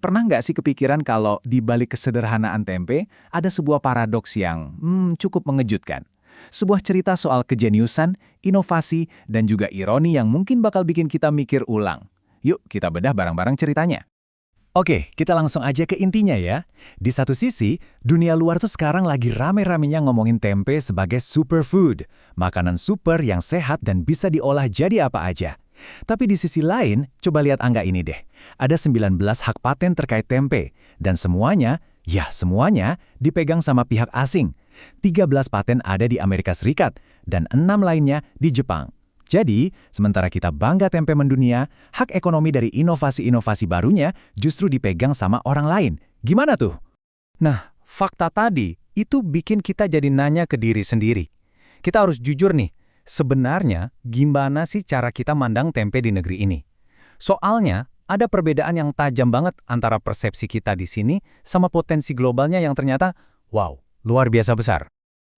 Pernah nggak sih kepikiran kalau di balik kesederhanaan tempe, ada sebuah paradoks yang cukup mengejutkan? Sebuah cerita soal kejeniusan, inovasi, dan juga ironi yang mungkin bakal bikin kita mikir ulang. Yuk, kita bedah bareng-bareng ceritanya. Oke, kita langsung aja ke intinya ya. Di satu sisi, dunia luar tuh sekarang lagi rame-ramenya ngomongin tempe sebagai superfood, makanan super yang sehat dan bisa diolah jadi apa aja. Tapi di sisi lain, coba lihat angka ini deh. Ada 19 hak paten terkait tempe, dan semuanya, ya semuanya, dipegang sama pihak asing. 13 paten ada di Amerika Serikat, dan 6 lainnya di Jepang. Jadi, sementara kita bangga tempe mendunia, hak ekonomi dari inovasi-inovasi barunya justru dipegang sama orang lain. Gimana tuh? Nah, fakta tadi itu bikin kita jadi nanya ke diri sendiri. Kita harus jujur nih, sebenarnya gimana sih cara kita mandang tempe di negeri ini? Soalnya, ada perbedaan yang tajam banget antara persepsi kita di sini sama potensi globalnya yang ternyata, wow, luar biasa besar.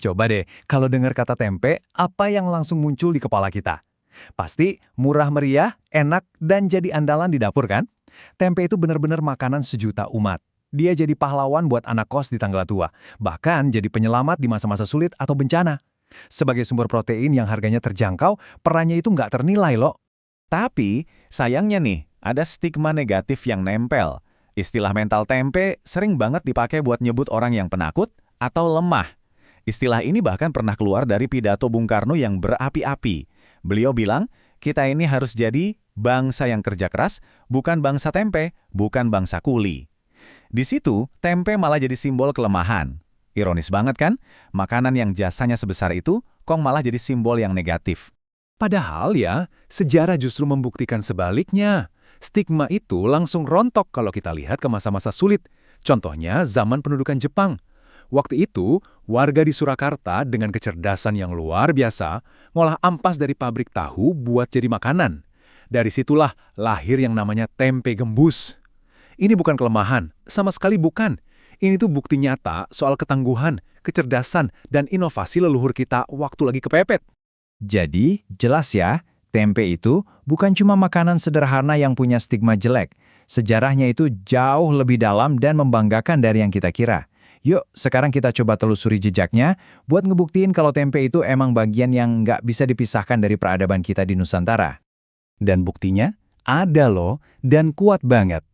Coba deh, kalau dengar kata tempe, apa yang langsung muncul di kepala kita? Pasti murah meriah, enak, dan jadi andalan di dapur kan? Tempe itu benar-benar makanan sejuta umat. Dia jadi pahlawan buat anak kos di tanggal tua, bahkan jadi penyelamat di masa-masa sulit atau bencana. Sebagai sumber protein yang harganya terjangkau, perannya itu nggak ternilai loh. Tapi, sayangnya nih, ada stigma negatif yang nempel. Istilah mental tempe sering banget dipakai buat nyebut orang yang penakut atau lemah. Istilah ini bahkan pernah keluar dari pidato Bung Karno yang berapi-api. Beliau bilang, kita ini harus jadi bangsa yang kerja keras, bukan bangsa tempe, bukan bangsa kuli. Di situ, tempe malah jadi simbol kelemahan. Ironis banget kan? Makanan yang jasanya sebesar itu, kok malah jadi simbol yang negatif. Padahal ya, sejarah justru membuktikan sebaliknya. Stigma itu langsung rontok kalau kita lihat ke masa-masa sulit. Contohnya zaman pendudukan Jepang. Waktu itu, warga di Surakarta dengan kecerdasan yang luar biasa ngolah ampas dari pabrik tahu buat jadi makanan. Dari situlah lahir yang namanya tempe gembus. Ini bukan kelemahan, sama sekali bukan. Ini tuh bukti nyata soal ketangguhan, kecerdasan, dan inovasi leluhur kita waktu lagi kepepet. Jadi, jelas ya, tempe itu bukan cuma makanan sederhana yang punya stigma jelek. Sejarahnya itu jauh lebih dalam dan membanggakan dari yang kita kira. Yuk, sekarang kita coba telusuri jejaknya buat ngebuktiin kalau tempe itu emang bagian yang nggak bisa dipisahkan dari peradaban kita di Nusantara. Dan buktinya ada loh, dan kuat banget.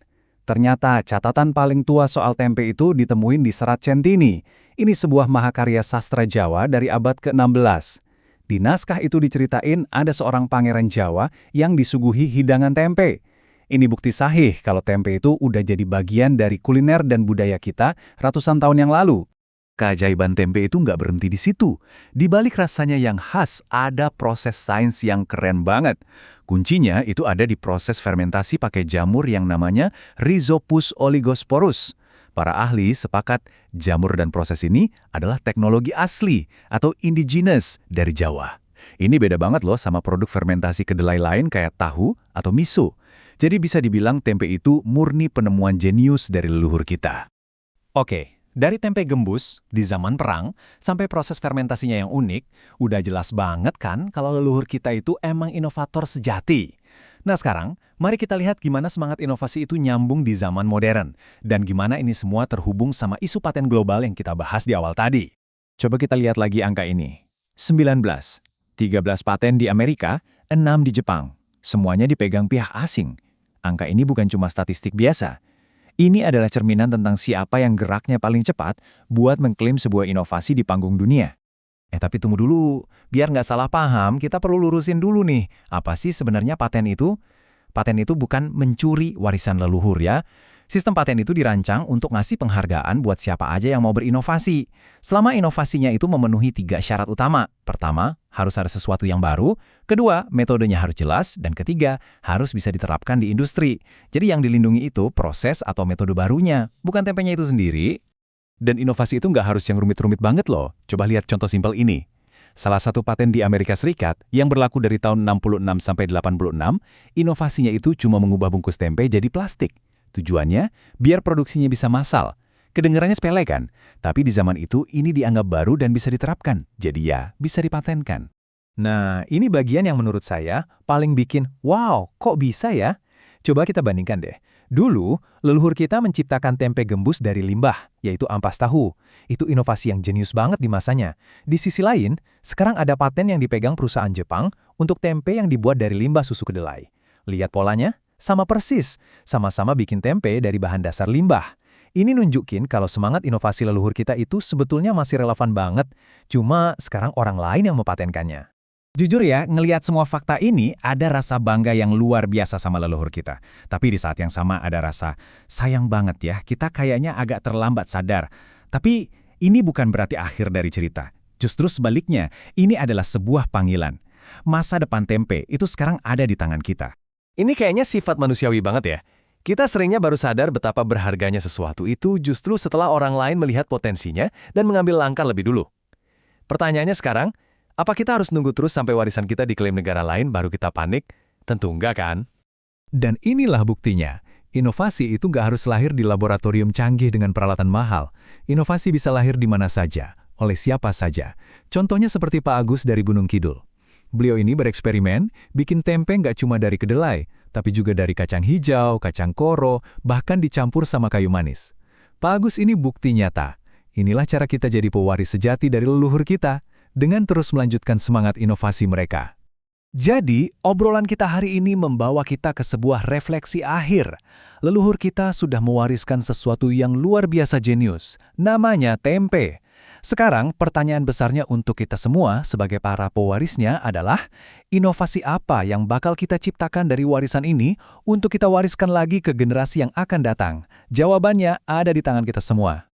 Ternyata catatan paling tua soal tempe itu ditemuin di Serat Centini. Ini sebuah mahakarya sastra Jawa dari abad ke-16. Di naskah itu diceritain ada seorang pangeran Jawa yang disuguhi hidangan tempe. Ini bukti sahih kalau tempe itu udah jadi bagian dari kuliner dan budaya kita ratusan tahun yang lalu. Keajaiban tempe itu nggak berhenti di situ. Di balik rasanya yang khas, ada proses sains yang keren banget. Kuncinya itu ada di proses fermentasi pakai jamur yang namanya Rhizopus oligosporus. Para ahli sepakat jamur dan proses ini adalah teknologi asli atau indigenous dari Jawa. Ini beda banget loh sama produk fermentasi kedelai lain kayak tahu atau miso. Jadi bisa dibilang tempe itu murni penemuan jenius dari leluhur kita. Oke, dari tempe gembus di zaman perang sampai proses fermentasinya yang unik, udah jelas banget kan kalau leluhur kita itu emang inovator sejati. Nah sekarang, mari kita lihat gimana semangat inovasi itu nyambung di zaman modern, dan gimana ini semua terhubung sama isu paten global yang kita bahas di awal tadi. Coba kita lihat lagi angka ini. 19, 13 paten di Amerika, 6 di Jepang. Semuanya dipegang pihak asing. Angka ini bukan cuma statistik biasa. Ini adalah cerminan tentang siapa yang geraknya paling cepat buat mengklaim sebuah inovasi di panggung dunia. Tapi tunggu dulu, biar nggak salah paham, kita perlu lurusin dulu nih. Apa sih sebenarnya paten itu? Paten itu bukan mencuri warisan leluhur ya. Sistem paten itu dirancang untuk ngasih penghargaan buat siapa aja yang mau berinovasi. Selama inovasinya itu memenuhi 3 syarat utama. Pertama, harus ada sesuatu yang baru. Kedua, metodenya harus jelas. Dan ketiga, harus bisa diterapkan di industri. Jadi yang dilindungi itu proses atau metode barunya, bukan tempenya itu sendiri. Dan inovasi itu nggak harus yang rumit-rumit banget loh. Coba lihat contoh simpel ini. Salah satu paten di Amerika Serikat yang berlaku dari tahun 66 sampai 86, inovasinya itu cuma mengubah bungkus tempe jadi plastik. Tujuannya, biar produksinya bisa massal. Kedengarannya sepele kan? Tapi di zaman itu ini dianggap baru dan bisa diterapkan. Jadi ya, bisa dipatenkan. Nah, ini bagian yang menurut saya paling bikin, wow, kok bisa ya? Coba kita bandingkan deh. Dulu, leluhur kita menciptakan tempe gembus dari limbah, yaitu ampas tahu. Itu inovasi yang jenius banget di masanya. Di sisi lain, sekarang ada paten yang dipegang perusahaan Jepang untuk tempe yang dibuat dari limbah susu kedelai. Lihat polanya, sama persis. Sama-sama bikin tempe dari bahan dasar limbah. Ini nunjukin kalau semangat inovasi leluhur kita itu sebetulnya masih relevan banget, cuma sekarang orang lain yang mempatenkannya. Jujur ya, ngelihat semua fakta ini, ada rasa bangga yang luar biasa sama leluhur kita. Tapi di saat yang sama ada rasa, sayang banget ya, kita kayaknya agak terlambat sadar. Tapi ini bukan berarti akhir dari cerita. Justru sebaliknya, ini adalah sebuah panggilan. Masa depan tempe itu sekarang ada di tangan kita. Ini kayaknya sifat manusiawi banget ya. Kita seringnya baru sadar betapa berharganya sesuatu itu justru setelah orang lain melihat potensinya dan mengambil langkah lebih dulu. Pertanyaannya sekarang, apa kita harus nunggu terus sampai warisan kita diklaim negara lain baru kita panik? Tentu enggak kan? Dan inilah buktinya. Inovasi itu nggak harus lahir di laboratorium canggih dengan peralatan mahal. Inovasi bisa lahir di mana saja, oleh siapa saja. Contohnya seperti Pak Agus dari Gunung Kidul. Beliau ini bereksperimen, bikin tempe nggak cuma dari kedelai, tapi juga dari kacang hijau, kacang koro, bahkan dicampur sama kayu manis. Pak Agus ini bukti nyata. Inilah cara kita jadi pewaris sejati dari leluhur kita, dengan terus melanjutkan semangat inovasi mereka. Jadi, obrolan kita hari ini membawa kita ke sebuah refleksi akhir. Leluhur kita sudah mewariskan sesuatu yang luar biasa jenius, namanya tempe. Sekarang, pertanyaan besarnya untuk kita semua sebagai para pewarisnya adalah, inovasi apa yang bakal kita ciptakan dari warisan ini untuk kita wariskan lagi ke generasi yang akan datang? Jawabannya ada di tangan kita semua.